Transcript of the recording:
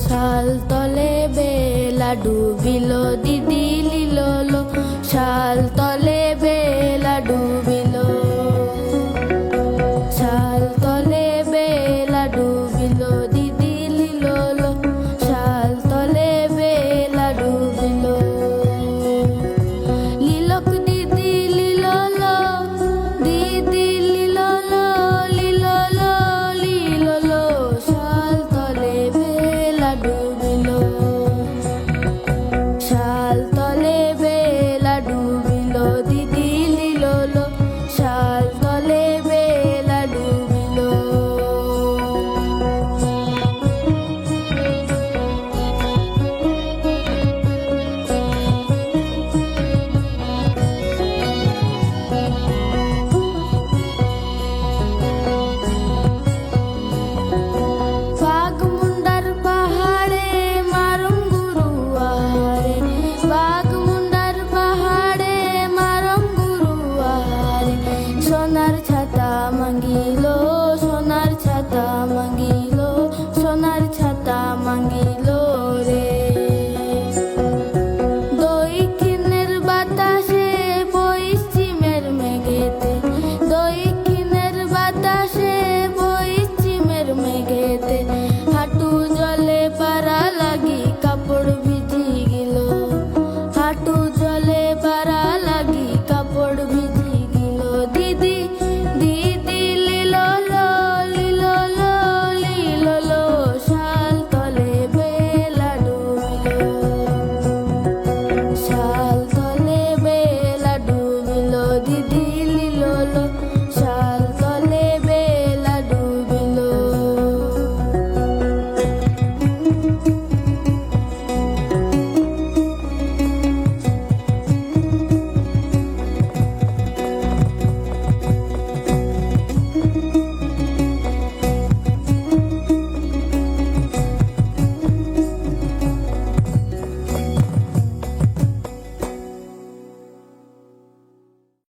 শাল তলে বেলা ডুবিল দিদি লিলো শাল তলে বেলা ডুবিল শাল তলে বেলা ডুবিল দিদি লিলো শাল তলে বেলা ডুবিল লিলক দিদি লিলো দিদি লিলো লিলো শাল তলে বেলা ডুবিল শাল তলে বেলা ডুবিল দিদি লিলো শাল তলে বেলা ডুবিল বাঘমুন্ডার পাহাড়ে মারম গুরু আহারে বাঘমুন্ডার পাহাড়ে মারম গুরু আহারে সোনার ছাতা মাঙ্গিল সোনার ছাতা মাঙ্গিল সোনার ছাতা মাঙ্গিল